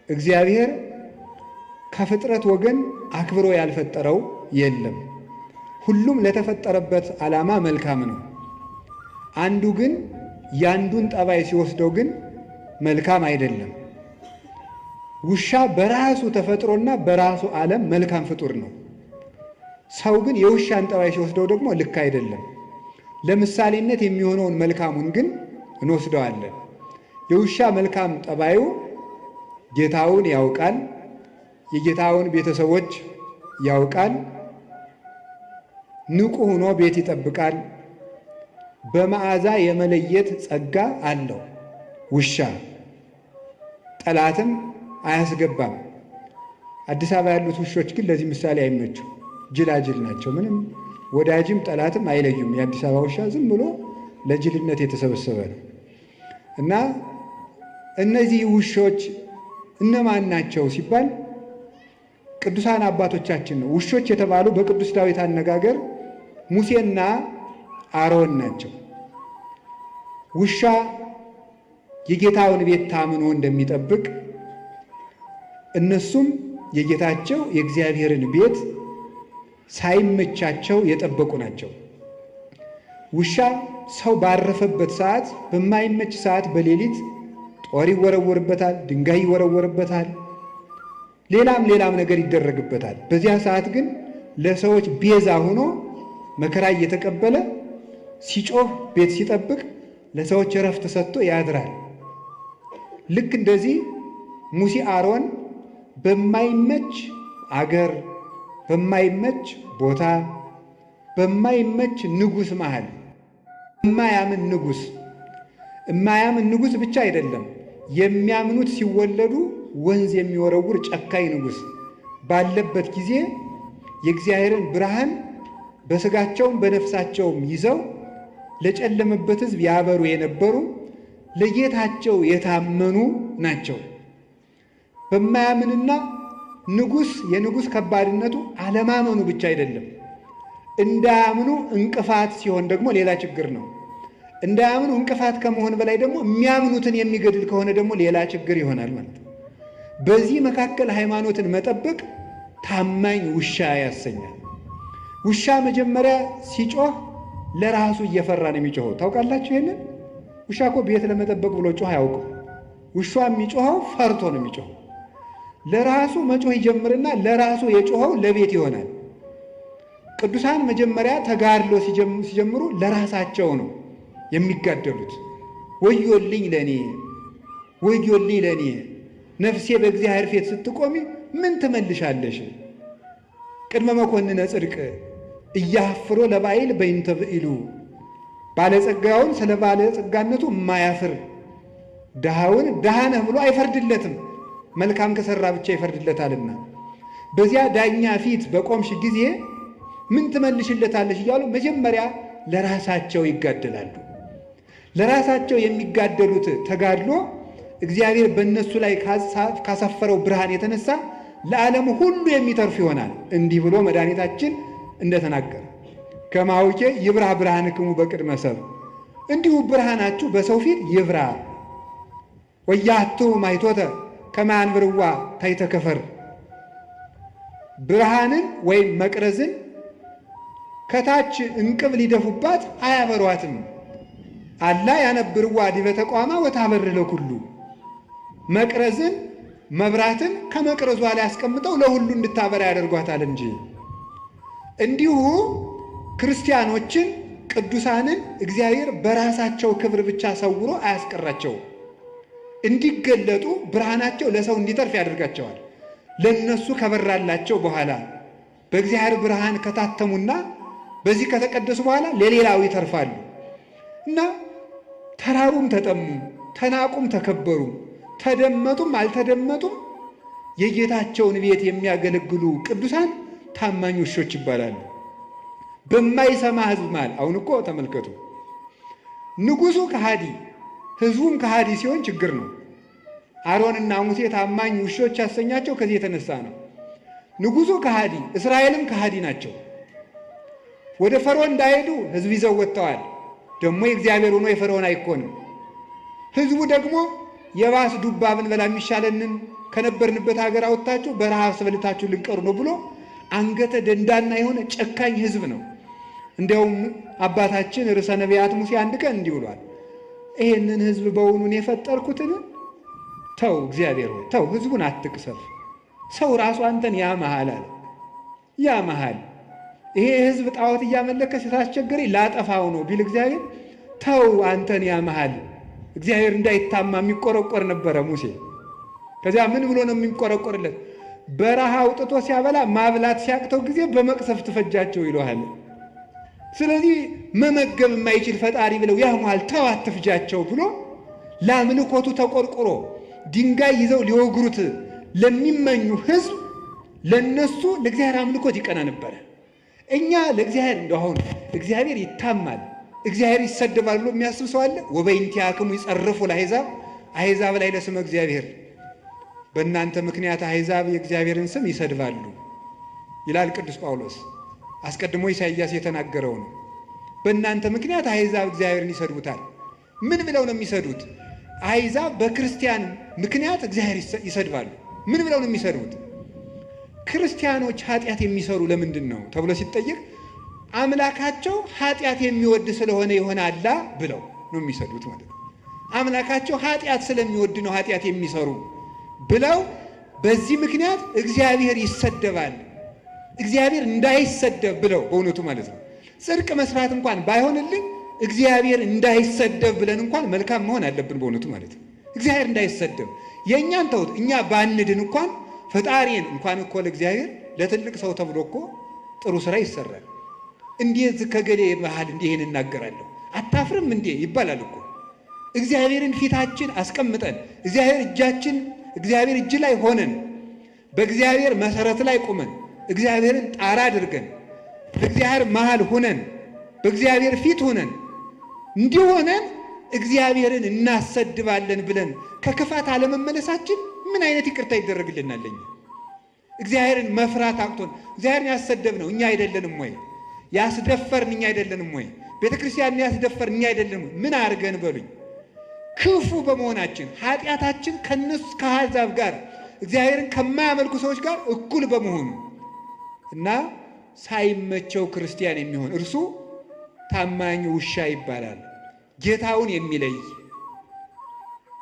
እግዚአብሔር ከፍጥረት ወገን አክብሮ ያልፈጠረው የለም። ሁሉም ለተፈጠረበት ዓላማ መልካም ነው። አንዱ ግን ያንዱን ጠባይ ሲወስደው ግን መልካም አይደለም። ውሻ በራሱ ተፈጥሮና በራሱ ዓለም መልካም ፍጡር ነው። ሰው ግን የውሻን ጠባይ ሲወስደው ደግሞ ልክ አይደለም። ለምሳሌነት የሚሆነውን መልካሙን ግን እንወስደዋለን። የውሻ መልካም ጠባዩ ጌታውን ያውቃል፣ የጌታውን ቤተሰቦች ያውቃል፣ ንቁ ሆኖ ቤት ይጠብቃል፣ በመዓዛ የመለየት ጸጋ አለው። ውሻ ጠላትም አያስገባም። አዲስ አበባ ያሉት ውሾች ግን ለዚህ ምሳሌ አይመቹም። ጅላጅል ናቸው። ምንም ወዳጅም ጠላትም አይለዩም። የአዲስ አበባ ውሻ ዝም ብሎ ለጅልነት የተሰበሰበ ነው። እና እነዚህ ውሾች እነማን ናቸው ሲባል ቅዱሳን አባቶቻችን ነው። ውሾች የተባሉ በቅዱስ ዳዊት አነጋገር ሙሴና አሮን ናቸው። ውሻ የጌታውን ቤት ታምኖ እንደሚጠብቅ እነሱም የጌታቸው የእግዚአብሔርን ቤት ሳይመቻቸው የጠበቁ ናቸው። ውሻ ሰው ባረፈበት ሰዓት፣ በማይመች ሰዓት በሌሊት ጦር ይወረወርበታል፣ ድንጋይ ይወረወርበታል፣ ሌላም ነገር ይደረግበታል። በዚያ ሰዓት ግን ለሰዎች ቤዛ ሆኖ መከራ እየተቀበለ ሲጮህ ቤት ሲጠብቅ ለሰዎች እረፍት ሰጥቶ ያድራል። ልክ እንደዚህ ሙሴ አሮን በማይመች አገር፣ በማይመች ቦታ፣ በማይመች ንጉሥ መሃል የማያምን ንጉሥ ብቻ አይደለም፣ የሚያምኑት ሲወለዱ ወንዝ የሚወረውር ጨካኝ ንጉሥ ባለበት ጊዜ የእግዚአብሔርን ብርሃን በሥጋቸውም በነፍሳቸውም ይዘው ለጨለመበት ሕዝብ ያበሩ የነበሩ ለጌታቸው የታመኑ ናቸው። በማያምንና ንጉሥ የንጉሥ ከባድነቱ አለማመኑ ብቻ አይደለም፣ እንዳያምኑ እንቅፋት ሲሆን ደግሞ ሌላ ችግር ነው። እንዳያምኑ እንቅፋት ከመሆን በላይ ደግሞ የሚያምኑትን የሚገድል ከሆነ ደግሞ ሌላ ችግር ይሆናል ማለት ነው። በዚህ መካከል ሃይማኖትን መጠበቅ ታማኝ ውሻ ያሰኛል። ውሻ መጀመሪያ ሲጮህ ለራሱ እየፈራ ነው የሚጮኸው። ታውቃላችሁ ይሄንን? ውሻ እኮ ቤት ለመጠበቅ ብሎ ጮህ አያውቅም። ውሻ የሚጮኸው ፈርቶ ነው የሚጮኸው። ለራሱ መጮህ ይጀምርና ለራሱ የጮኸው ለቤት ይሆናል። ቅዱሳን መጀመሪያ ተጋድሎ ሲጀምሩ ለራሳቸው ነው የሚጋደሉት። ወዮልኝ ለኔ ነፍሴ በእግዚአብሔር ፊት ስትቆሚ ምን ትመልሻለሽ? ቅድመ መኮንነ ጽድቅ እያፍሮ ለባይል በይንተ ብኢሉ፣ ባለጸጋውን ስለ ባለጸጋነቱ የማያፍር ድሃውን ድሃ ነህ ብሎ አይፈርድለትም፣ መልካም ከሰራ ብቻ ይፈርድለታልና። በዚያ ዳኛ ፊት በቆምሽ ጊዜ ምን ትመልሽለታለሽ እያሉ መጀመሪያ ለራሳቸው ይጋደላሉ። ለራሳቸው የሚጋደሉት ተጋድሎ እግዚአብሔር በእነሱ ላይ ካሰፈረው ብርሃን የተነሳ ለዓለም ሁሉ የሚተርፍ ይሆናል። እንዲህ ብሎ መድኃኒታችን እንደተናገረ ከማውቄ ይብራ ብርሃንክሙ በቅድመ ሰብእ፣ እንዲሁ ብርሃናችሁ በሰው ፊት ይብራ። ወያቱ ማይቶተ ከመ አንብርዋ ታሕተ ከፈር፣ ብርሃንን ወይም መቅረዝን ከታች እንቅብ ሊደፉባት አያበሯትም። አላ ያነብርዋ ዲበ ተቋማ ወታበር ለኩሉ፣ መቅረዝን መብራትን ከመቅረዟ ላይ ያስቀምጠው ለሁሉ እንድታበራ ያደርጓታል እንጂ። እንዲሁ ክርስቲያኖችን ቅዱሳንን እግዚአብሔር በራሳቸው ክብር ብቻ ሰውሮ አያስቀራቸው። እንዲገለጡ ብርሃናቸው ለሰው እንዲተርፍ ያደርጋቸዋል። ለነሱ ከበራላቸው በኋላ በእግዚአብሔር ብርሃን ከታተሙና በዚህ ከተቀደሱ በኋላ ለሌላው ይተርፋሉ እና ተራቡም ተጠሙ፣ ተናቁም ተከበሩ፣ ተደመጡም አልተደመጡም የጌታቸውን ቤት የሚያገለግሉ ቅዱሳን ታማኝ ውሾች ይባላሉ። በማይሰማ ሕዝብ መሃል አሁን እኮ ተመልከቱ፣ ንጉሡ ከሃዲ ሕዝቡም ከሃዲ ሲሆን ችግር ነው። አሮንና ሙሴ ታማኝ ውሾች ያሰኛቸው ከዚህ የተነሳ ነው። ንጉሡ ከሃዲ፣ እስራኤልም ከሃዲ ናቸው። ወደ ፈርዖን እንዳይሄዱ ሕዝብ ይዘው ወጥተዋል። ደግሞ የእግዚአብሔር ሆኖ የፈርዖን አይኮንም። ሕዝቡ ደግሞ የባስ ዱባ ብንበላ የሚሻለንን ከነበርንበት ሀገር አውጥታችሁ በረሃብ አስበልታችሁ ልንቀሩ ነው ብሎ አንገተ ደንዳና የሆነ ጨካኝ ሕዝብ ነው። እንዲያውም አባታችን ርዕሰ ነቢያት ሙሴ አንድ ቀን እንዲህ ብሏል፣ ይሄንን ሕዝብ በውኑን የፈጠርኩትን ተው፣ እግዚአብሔር ሆይ ተው፣ ሕዝቡን አትቅሰፍ። ሰው ራሱ አንተን ያመሃል አለ። ያመሃል ይሄ ሕዝብ ጣዖት እያመለከ ስታስቸገረኝ ላጠፋው ነው ቢል እግዚአብሔር ተው፣ አንተን ያመሃል። እግዚአብሔር እንዳይታማ የሚቆረቆር ነበረ ሙሴ። ከዚያ ምን ብሎ ነው የሚቆረቆርለት? በረሃ አውጥቶ ሲያበላ ማብላት ሲያቅተው ጊዜ በመቅሰፍት ፈጃቸው ይለዋል። ስለዚህ መመገብ የማይችል ፈጣሪ ብለው ያሟል፣ ተው አትፍጃቸው ብሎ ለአምልኮቱ ተቆርቆሮ ድንጋይ ይዘው ሊወግሩት ለሚመኙ ሕዝብ ለነሱ ለእግዚአብሔር አምልኮት ይቀና ነበረ። እኛ ለእግዚአብሔር እንደሆነ እግዚአብሔር ይታማል፣ እግዚአብሔር ይሰደባል ብሎ የሚያስብ ሰው አለ? ወበይንቲአክሙ ይጸርፉ ለአሕዛብ፣ አሕዛብ ላይ ለስመ እግዚአብሔር፣ በእናንተ ምክንያት አሕዛብ የእግዚአብሔርን ስም ይሰድባሉ ይላል ቅዱስ ጳውሎስ። አስቀድሞ ኢሳይያስ የተናገረው ነው። በእናንተ ምክንያት አሕዛብ እግዚአብሔርን ይሰድቡታል። ምን ብለው ነው የሚሰዱት? አሕዛብ በክርስቲያን ምክንያት እግዚአብሔር ይሰድባሉ። ምን ብለው ነው የሚሰድቡት? ክርስቲያኖች ኃጢአት የሚሰሩ ለምንድን ነው ተብሎ ሲጠየቅ አምላካቸው ኃጢአት የሚወድ ስለሆነ ይሆናላ ብለው ነው የሚሰዱት ማለት ነው። አምላካቸው ኃጢአት ስለሚወድ ነው ኃጢአት የሚሰሩ ብለው በዚህ ምክንያት እግዚአብሔር ይሰደባል። እግዚአብሔር እንዳይሰደብ ብለው በእውነቱ ማለት ነው ጽድቅ መስራት እንኳን ባይሆንልኝ እግዚአብሔር እንዳይሰደብ ብለን እንኳን መልካም መሆን አለብን በእውነቱ ማለት ነው። እግዚአብሔር እንዳይሰደብ የእኛን ተውት፣ እኛ ባንድን እንኳን ፈጣሪን እንኳን እኮ ለእግዚአብሔር ለትልቅ ሰው ተብሎ እኮ ጥሩ ስራ ይሰራል። እንዴት ከገሌ መሃል እንዲህን እናገራለሁ አታፍርም እንዴ ይባላል እኮ። እግዚአብሔርን ፊታችን አስቀምጠን እግዚአብሔር እጅ ላይ ሆነን በእግዚአብሔር መሰረት ላይ ቁመን እግዚአብሔርን ጣራ አድርገን በእግዚአብሔር መሃል ሆነን በእግዚአብሔር ፊት ሆነን እንዲሆነን እግዚአብሔርን እናሰድባለን ብለን ከክፋት አለመመለሳችን ምን አይነት ይቅርታ ይደረግልናል? እግዚአብሔርን መፍራት አቅቶን እግዚአብሔርን ያሰደብነው እኛ አይደለንም ወይ? ያስደፈርን እኛ አይደለንም ወይ? ቤተ ክርስቲያንን ያስደፈርን እኛ አይደለንም? ምን አድርገን በሉኝ? ክፉ በመሆናችን ኃጢአታችን ከነሱ ከአሕዛብ ጋር እግዚአብሔርን ከማያመልኩ ሰዎች ጋር እኩል በመሆኑ እና ሳይመቸው ክርስቲያን የሚሆን እርሱ ታማኝ ውሻ ይባላል። ጌታውን የሚለይ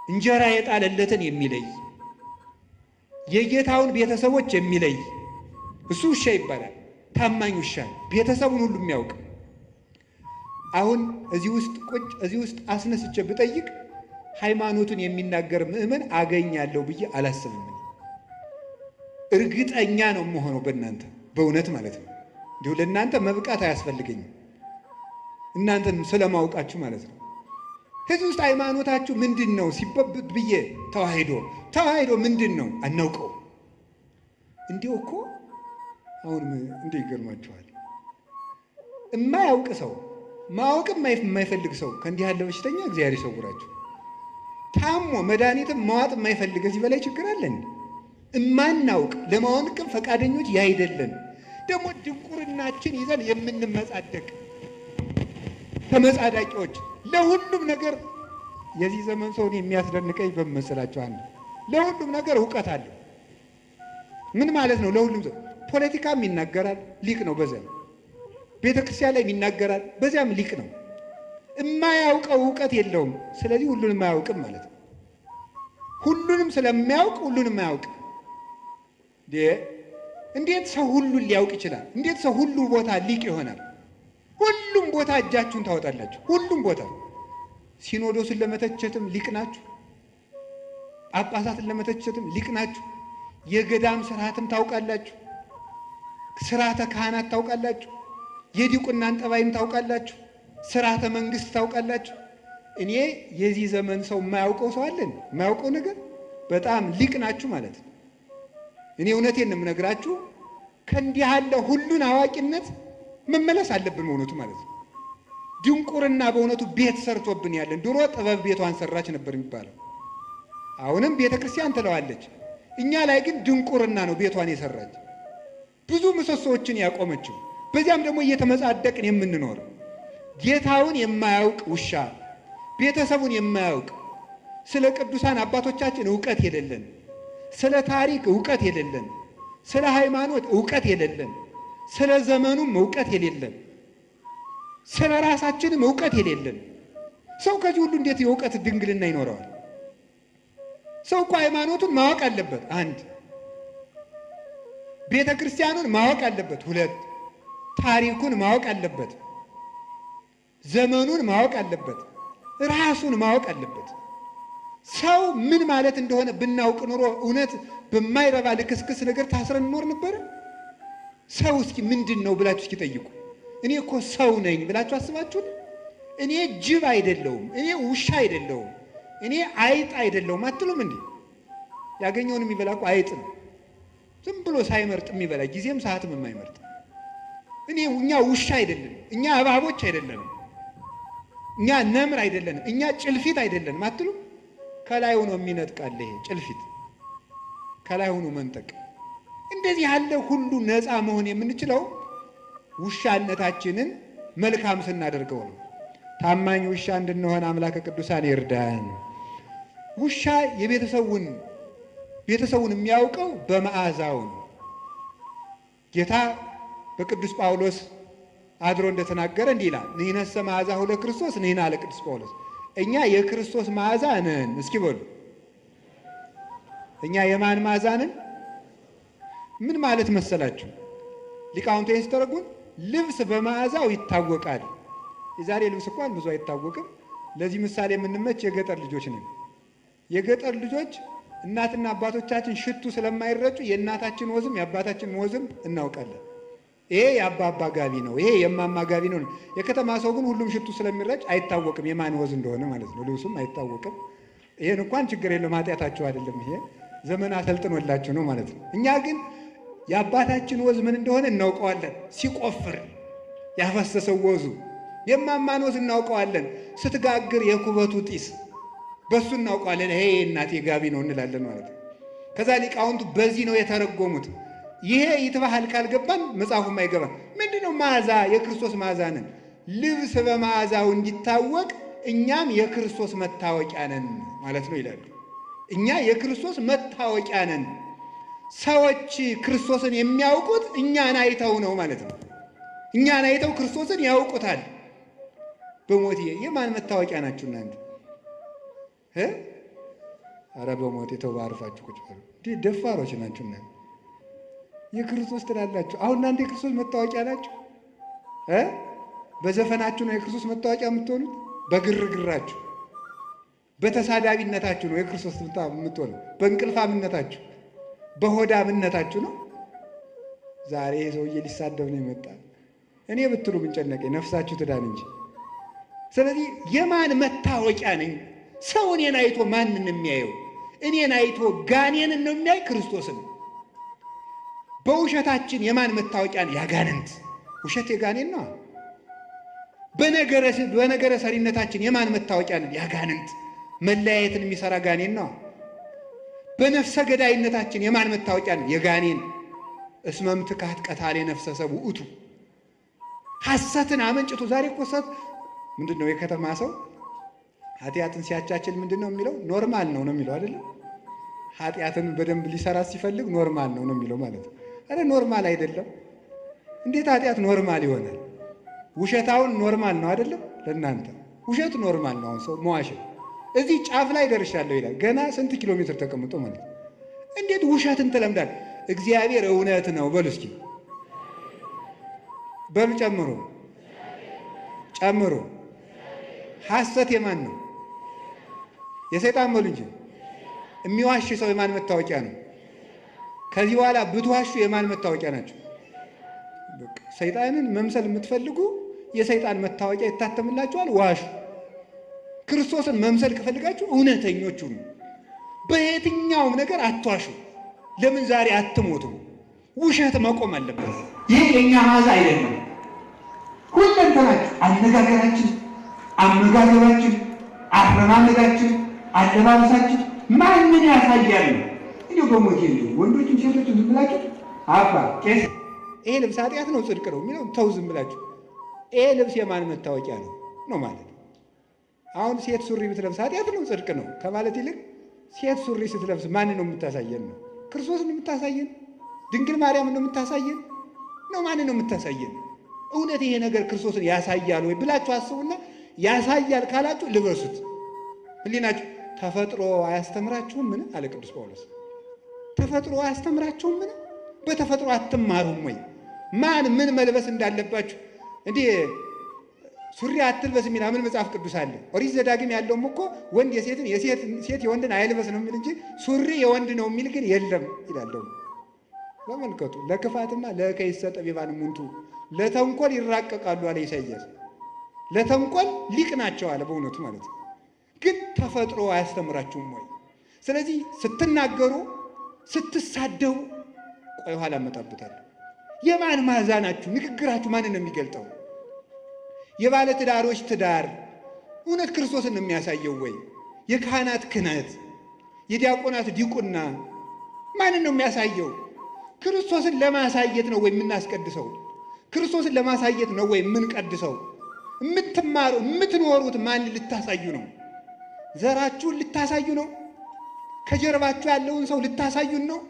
እንጀራ የጣለለትን የሚለይ የጌታውን ቤተሰቦች የሚለይ እሱ ውሻ ይባላል። ታማኝ ውሻ ቤተሰቡን ሁሉ የሚያውቅ። አሁን እዚህ ውስጥ አስነስቼ ብጠይቅ ሃይማኖቱን የሚናገር ምእመን አገኛለሁ ብዬ አላስብም። እርግጠኛ ነው የምሆነው በእናንተ በእውነት ማለት ነው። እንዲሁ ለእናንተ መብቃት አያስፈልገኝም፣ እናንተን ስለማውቃችሁ ማለት ነው። ከዚህ ውስጥ ሃይማኖታችሁ ምንድን ነው ሲበብት ብዬ ተዋሂዶ ምንድን ነው አናውቀው። እንዲሁ እኮ አሁን እንዲህ ይገርማችኋል። የማያውቅ ሰው ማወቅም የማይፈልግ ሰው ከእንዲህ ያለ በሽተኛ እግዚአብሔር ይሰውራችሁ። ታሞ መድኃኒትም ማዋጥ የማይፈልግ እዚህ በላይ ችግር አለን። እማናውቅ ለማወቅም ፈቃደኞች ያይደለን ደግሞ ድንቁርናችን ይዘን የምንመጻደቅ ተመጻዳቂዎች ለሁሉም ነገር። የዚህ ዘመን ሰውን የሚያስደንቀኝ በመሰላቸው አንድ ለሁሉም ነገር እውቀት አለው። ምን ማለት ነው? ለሁሉም ሰው ፖለቲካም ይናገራል፣ ሊቅ ነው። በዚያም ቤተ ክርስቲያን ላይ ይናገራል፣ በዚያም ሊቅ ነው። የማያውቀው እውቀት የለውም። ስለዚህ ሁሉንም አያውቅም ማለት ነው። ሁሉንም ስለሚያውቅ ሁሉንም አያውቅ። እንዴት ሰው ሁሉን ሊያውቅ ይችላል? እንዴት ሰው ሁሉ ቦታ ሊቅ ይሆናል? ሁሉም ቦታ እጃችሁን ታወጣላችሁ። ሁሉም ቦታ ሲኖዶስን ለመተቸትም ሊቅ ናችሁ። ጳጳሳትን ለመተቸትም ሊቅ ናችሁ። የገዳም ስርዓትም ታውቃላችሁ። ስርዓተ ካህናት ታውቃላችሁ። የዲቁናን ጠባይም ታውቃላችሁ። ስርዓተ መንግስት ታውቃላችሁ። እኔ የዚህ ዘመን ሰው የማያውቀው ሰው አለን? የማያውቀው ነገር በጣም ሊቅ ናችሁ ማለት ነው። እኔ እውነቴን ነው የምነግራችሁ። ከእንዲህ ያለ ሁሉን አዋቂነት መመለስ አለብን በእውነቱ ማለት ነው። ድንቁርና በእውነቱ ቤት ሰርቶብን ያለን። ድሮ ጥበብ ቤቷን ሰራች ነበር የሚባለው። አሁንም ቤተ ክርስቲያን ትለዋለች። እኛ ላይ ግን ድንቁርና ነው ቤቷን የሰራች፣ ብዙ ምሰሶዎችን ያቆመችው። በዚያም ደግሞ እየተመጻደቅን የምንኖር ጌታውን የማያውቅ ውሻ፣ ቤተሰቡን የማያውቅ ስለ ቅዱሳን አባቶቻችን ዕውቀት የሌለን፣ ስለ ታሪክ ዕውቀት የሌለን፣ ስለ ሃይማኖት ዕውቀት የሌለን፣ ስለ ዘመኑም ዕውቀት የሌለን፣ ስለ ራሳችንም ዕውቀት የሌለን ሰው ከዚህ ሁሉ እንዴት የዕውቀት ድንግልና ይኖረዋል? ሰው እኮ ሃይማኖቱን ማወቅ አለበት። አንድ ቤተ ክርስቲያኑን ማወቅ አለበት። ሁለት ታሪኩን ማወቅ አለበት። ዘመኑን ማወቅ አለበት። ራሱን ማወቅ አለበት። ሰው ምን ማለት እንደሆነ ብናውቅ ኑሮ እውነት በማይረባ ልክስክስ ነገር ታስረን እንኖር ነበር? ሰው እስኪ ምንድን ነው ብላችሁ እስኪ ጠይቁ። እኔ እኮ ሰው ነኝ ብላችሁ አስባችሁ? እኔ ጅብ አይደለሁም፣ እኔ ውሻ አይደለሁም፣ እኔ አይጥ አይደለሁም አትሉም እንዴ? ያገኘውን የሚበላ እኮ አይጥ ነው። ዝም ብሎ ሳይመርጥ የሚበላ ጊዜም ሰዓትም የማይመርጥ። እኛ ውሻ አይደለም፣ እኛ እባቦች አይደለም፣ እኛ ነምር አይደለም፣ እኛ ጭልፊት አይደለም አትሉም? ከላይ ሆኖ የሚነጥቃል ይሄ ጭልፊት፣ ከላይ ሆኖ መንጠቅ። እንደዚህ ያለ ሁሉ ነፃ መሆን የምንችለው ውሻነታችንን መልካም ስናደርገው ነው። ታማኝ ውሻ እንድንሆን አምላከ ቅዱሳን ይርዳን። ውሻ ቤተሰቡን የሚያውቀው በመዓዛው ነው። ጌታ በቅዱስ ጳውሎስ አድሮ እንደተናገረ እንዲህ ይላል፣ ንሕነሰ መዓዛሁ ለክርስቶስ ንሕነ አለ ቅዱስ ጳውሎስ፣ እኛ የክርስቶስ መዓዛ ነን። እስኪ በሉ እኛ የማን መዓዛ ነን? ምን ማለት መሰላችሁ? ሊቃውንቱ ሲተረጉም ልብስ በመዓዛው ይታወቃል። የዛሬ ልብስ እንኳን ብዙ አይታወቅም። ለዚህ ምሳሌ የምንመች የገጠር ልጆች ነን። የገጠር ልጆች እናትና አባቶቻችን ሽቱ ስለማይረጩ የእናታችን ወዝም የአባታችን ወዝም እናውቃለን። ይሄ የአባባ ጋቢ ነው፣ ይሄ የማማ ጋቢ ነው። የከተማ ሰው ግን ሁሉም ሽቱ ስለሚረጭ አይታወቅም የማን ወዝ እንደሆነ ማለት ነው። ልብሱም አይታወቅም። ይሄን እንኳን ችግር የለውም፣ ኃጢአታቸው አይደለም። ይሄ ዘመን አሰልጥኖላቸው ነው ማለት ነው። እኛ ግን የአባታችን ወዝ ምን እንደሆነ እናውቀዋለን። ሲቆፍር ያፈሰሰው ወዙ የማማን ወዝ እናውቀዋለን። ስትጋግር የኩበቱ ጢስ በሱ እናውቀዋለን። ይሄ እናቴ ጋቢ ነው እንላለን ማለት ነው። ከዛ ሊቃውንቱ በዚህ ነው የተረጎሙት። ይሄ ይትባህል ካልገባን መጽሐፉም አይገባን። ምንድነው መዓዛ? የክርስቶስ መዓዛ ነን። ልብስ በመዓዛው እንዲታወቅ እኛም የክርስቶስ መታወቂያ ነን ማለት ነው ይላሉ። እኛ የክርስቶስ መታወቂያ ነን። ሰዎች ክርስቶስን የሚያውቁት እኛን አይተው ነው ማለት ነው። እኛን አይተው ክርስቶስን ያውቁታል። በሞቴ የማን መታወቂያ ናችሁ እናንተ? ኧረ በሞቴ ተባርፋችሁ ቁጭ በሉ። ደፋሮች ናችሁ እናንተ። የክርስቶስ ትላላችሁ። አሁን እናንተ የክርስቶስ መታወቂያ ናችሁ። በዘፈናችሁ ነው የክርስቶስ መታወቂያ የምትሆኑት። በግርግራችሁ በተሳዳቢነታችሁ ነው የክርስቶስ የምትሆኑት። በእንቅልፋምነታችሁ በሆዳምነታችሁ ነው። ዛሬ ሰውዬ ሊሳደብ ነው የመጣ። እኔ ብትሉ ምን ጨነቀኝ? ነፍሳችሁ ትዳን እንጂ። ስለዚህ የማን መታወቂያ ነኝ? ሰው እኔን አይቶ ማንን የሚያየው? እኔን አይቶ ጋኔንን ነው የሚያይ? ክርስቶስን። በውሸታችን የማን መታወቂያ ነው? ያጋንንት። ውሸት የጋኔን ነው። በነገረ ሰሪነታችን የማን መታወቂያ ነው? ያጋንንት። መለያየትን የሚሰራ ጋኔን ነው። በነፍሰ ገዳይነታችን የማን መታወቂያ ነው? የጋኔን። እስመ እምትካት ቀታሌ ነፍሰ ሰብ ውእቱ። ሐሰትን አመንጭቱ። ዛሬ እኮ ሰት ምንድን ነው? የከተማ ሰው ኃጢአትን ሲያቻችል ምንድን ነው የሚለው? ኖርማል ነው የሚለው አይደለም። ኃጢአትን በደንብ ሊሰራ ሲፈልግ ኖርማል ነው የሚለው ማለት ነው። አረ ኖርማል አይደለም። እንዴት ኃጢአት ኖርማል ይሆናል? ውሸታውን ኖርማል ነው አይደለም? ለእናንተ ውሸት ኖርማል ነው። አሁን ሰው መዋሸት እዚህ ጫፍ ላይ ደርሻለሁ ይላል። ገና ስንት ኪሎ ሜትር ተቀምጦ ማለት ነው። እንዴት ውሸትን ትለምዳል? እግዚአብሔር እውነት ነው በሉ እስኪ። በሉ ጨምሮ ጨምሮ። ሐሰት የማን ነው? የሰይጣን በሉ እንጂ። የሚዋሽ ሰው የማን መታወቂያ ነው? ከዚህ በኋላ ብትዋሹ የማን መታወቂያ ናቸው? ሰይጣንን መምሰል የምትፈልጉ የሰይጣን መታወቂያ ይታተምላችኋል። ዋሹ። ክርስቶስን መምሰል ከፈልጋችሁ እውነተኞቹ ነው። በየትኛውም ነገር አትዋሹ። ለምን ዛሬ አትሞቱም? ውሸት መቆም አለበት። ይህ የኛ መዓዛ አይደለም። ሁለንተናችሁ፣ አነጋገራችን፣ አመጋገባችን፣ አረማመዳችን፣ አለባበሳችን ማንን ያሳያል? እንዲሁ በሞት ወንዶችን ሴቶችን ዝም ብላችሁ አባ ቄስ ይሄ ልብስ ኃጢአት ነው ጽድቅ ነው የሚለው ተው ዝም ብላችሁ። ይሄ ልብስ የማን መታወቂያ ነው ማለት ነው? አሁን ሴት ሱሪ ብትለብስ ኃጢአት ነው ጽድቅ ነው ከማለት ይልቅ ሴት ሱሪ ስትለብስ ማን ነው የምታሳየን? ነው ክርስቶስን የምታሳየን? ድንግል ማርያም ነው የምታሳየን? ነው ማን ነው የምታሳየን? እውነት ይሄ ነገር ክርስቶስን ያሳያል ወይ ብላችሁ አስቡና ያሳያል ካላችሁ ልበሱት። ህሊናችሁ ተፈጥሮ አያስተምራችሁም? ምን አለ ቅዱስ ጳውሎስ? ተፈጥሮ አያስተምራችሁም? ምን በተፈጥሮ አትማሩም ወይ? ማን ምን መልበስ እንዳለባችሁ እንዴ ሱሪ አትልበስ የሚል ምን መጽሐፍ ቅዱስ አለ? ኦሪት ዘዳግም ያለውም እኮ ወንድ የሴትን ሴት የወንድን አይልበስ ነው የሚል እንጂ ሱሪ የወንድ ነው የሚል ግን የለም ይላለው። በመልከቱ ለክፋትና ለከይሰ ጠቢባን ሙንቱ ለተንኮል ይራቀቃሉ አለ ኢሳይያስ። ለተንኮል ሊቅ ናቸው አለ በእውነቱ ማለት ነው። ግን ተፈጥሮ አያስተምራችሁም ወይ? ስለዚህ ስትናገሩ ስትሳደቡ ቆይ ኋላ እመጣበታለሁ። የማን ማዛ ናችሁ? ንግግራችሁ ማንን ነው የሚገልጠው? የባለ ትዳሮች ትዳር እውነት ክርስቶስን ነው የሚያሳየው ወይ? የካህናት ክህነት፣ የዲያቆናት ዲቁና ማንን ነው የሚያሳየው? ክርስቶስን ለማሳየት ነው ወይ የምናስቀድሰው? ክርስቶስን ለማሳየት ነው ወይ የምንቀድሰው? የምትማሩ የምትኖሩት ማን ልታሳዩ ነው? ዘራችሁን ልታሳዩ ነው? ከጀርባችሁ ያለውን ሰው ልታሳዩን ነው?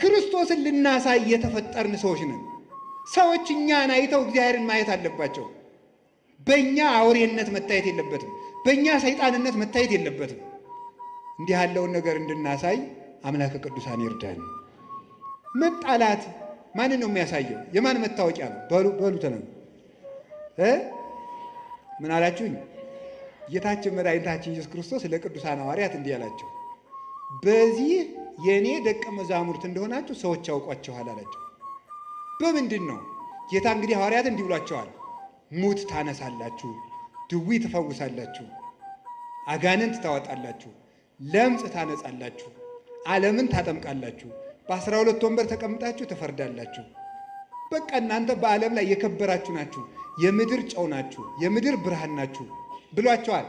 ክርስቶስን ልናሳይ የተፈጠርን ሰዎች ነን። ሰዎች እኛን አይተው እግዚአብሔርን ማየት አለባቸው። በእኛ አውሬነት መታየት የለበትም። በእኛ ሰይጣንነት መታየት የለበትም። እንዲህ ያለውን ነገር እንድናሳይ አምላከ ቅዱሳን ይርዳን። መጣላት ማንን ነው የሚያሳየው? የማን መታወቂያ ነው? በሉ ተነሱ። ምን አላችሁኝ? ጌታችን መድኃኒታችን ኢየሱስ ክርስቶስ ለቅዱሳን ሐዋርያት እንዲህ አላቸው፣ በዚህ የእኔ ደቀ መዛሙርት እንደሆናችሁ ሰዎች ያውቋችኋል አላቸው። በምንድን ነው? ጌታ እንግዲህ ሐዋርያት እንዲህ ብሏቸዋል፣ ሙት ታነሳላችሁ፣ ድዊ ትፈውሳላችሁ፣ አጋንንት ታወጣላችሁ፣ ለምጽ ታነጻላችሁ፣ ዓለምን ታጠምቃላችሁ፣ በ12 ወንበር ተቀምጣችሁ ትፈርዳላችሁ። በቃ እናንተ በዓለም ላይ የከበራችሁ ናችሁ፣ የምድር ጨው ናችሁ፣ የምድር ብርሃን ናችሁ ብሏቸዋል።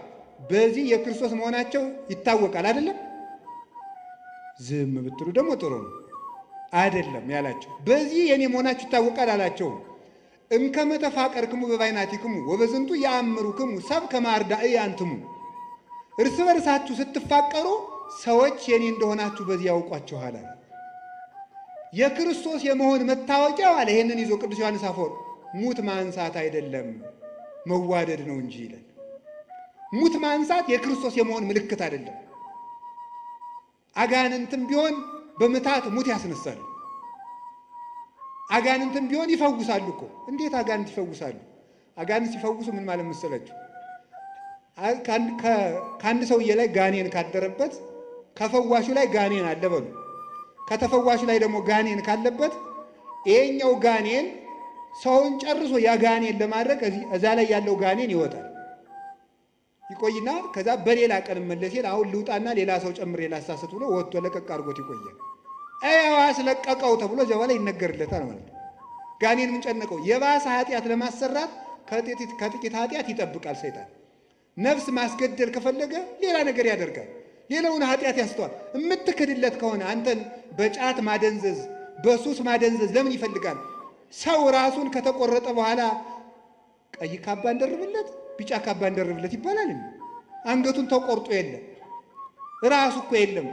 በዚህ የክርስቶስ መሆናቸው ይታወቃል አይደለም? ዝም ብትሉ ደግሞ ጥሩ ነው አይደለም ያላቸው። በዚህ የኔ መሆናችሁ ይታወቃል አላቸው። እምከመ ተፋቀርክሙ በባይናቲክሙ ወበዝንቱ ያአምሩክሙ ሰብ ከመ አርዳኢ አንትሙ። እርስ በርሳችሁ ስትፋቀሩ ሰዎች የኔ እንደሆናችሁ በዚህ ያውቋችኋል። የክርስቶስ የመሆን መታወቂያው አለ። ይሄንን ይዞ ቅዱስ ዮሐንስ አፈወርቅ ሙት ማንሳት አይደለም መዋደድ ነው እንጂ ይላል። ሙት ማንሳት የክርስቶስ የመሆን ምልክት አይደለም። አጋንንትም ቢሆን በምታት ሙት ያስነሳሉ። አጋንንትም ቢሆን ይፈውሳሉ እኮ። እንዴት አጋንንት ይፈውሳሉ? አጋንንት ሲፈውሱ ምን ማለት መሰላችሁ? ከአንድ ሰውዬ ላይ ጋኔን ካደረበት ከፈዋሹ ላይ ጋኔን አለ በሉ። ከተፈዋሹ ላይ ደግሞ ጋኔን ካለበት ይሄኛው ጋኔን ሰውን ጨርሶ ያ ጋኔን ለማድረግ እዛ ላይ ያለው ጋኔን ይወጣል። ይቆይና ከዛ በሌላ ቀን መለስ ይል አሁን ልውጣና ሌላ ሰው ጨምሬ ላሳስት ብሎ ወጥቶ ለቀቅ አድርጎት ይቆያል። አይዋስ ለቀቀው ተብሎ ዘባ ላይ ይነገርለታል ማለት ነው። ጋኔን ምን ጨነቀው? የባሰ ኃጢአት ለማሰራት ከጥቂት ኃጢአት ይጠብቃል ሰይጣን። ነፍስ ማስገደል ከፈለገ ሌላ ነገር ያደርጋል። ሌላውን ኃጢአት ያስተዋል። የምትክድለት ከሆነ አንተን በጫት ማደንዘዝ፣ በሱስ ማደንዘዝ ለምን ይፈልጋል? ሰው ራሱን ከተቆረጠ በኋላ ቀይ ካባ እንደርብለት ቢጫ ካባ እንደርብለት ይባላል። አንገቱን ተቆርጦ የለም ራሱ እኮ የለም።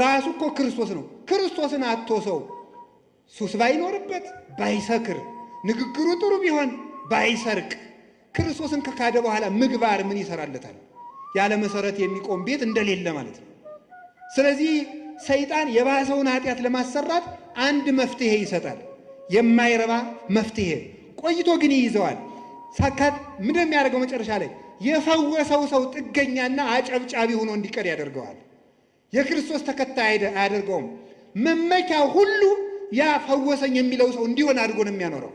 ራሱ እኮ ክርስቶስ ነው። ክርስቶስን አጥቶ ሰው ሱስ ባይኖርበት ባይሰክር፣ ንግግሩ ጥሩ ቢሆን ባይሰርቅ፣ ክርስቶስን ከካደ በኋላ ምግባር ምን ይሰራለታል? ያለ መሰረት የሚቆም ቤት እንደሌለ ማለት ነው። ስለዚህ ሰይጣን የባሰውን ኃጢአት ለማሰራት አንድ መፍትሄ ይሰጣል። የማይረባ መፍትሄ ቆይቶ ግን ይይዘዋል። ሳካት ምንድን የሚያደርገው? መጨረሻ ላይ የፈወሰው ሰው ጥገኛና አጨብጫቢ ሆኖ እንዲቀር ያደርገዋል። የክርስቶስ ተከታይ አያደርገውም። መመኪያው ሁሉ ያ ፈወሰኝ የሚለው ሰው እንዲሆን አድርጎ ነው የሚያኖረው።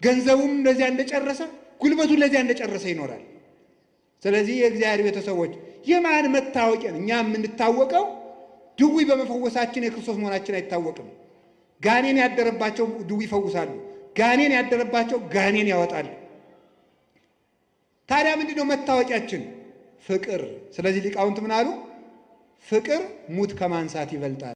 ገንዘቡም ለዚያ እንደጨረሰ፣ ጉልበቱን ለዚያ እንደጨረሰ ይኖራል። ስለዚህ የእግዚአብሔር ቤተሰቦች የማን መታወቂያ? እኛ የምንታወቀው ድዊ በመፈወሳችን የክርስቶስ መሆናችን አይታወቅም። ጋኔን ያደረባቸው ድዊ ይፈውሳሉ። ጋኔን ያደረባቸው ጋኔን ያወጣሉ። ታዲያ ምንድነው መታወቂያችን? ፍቅር። ስለዚህ ሊቃውንት ምን አሉ? ፍቅር ሙት ከማንሳት ይበልጣል።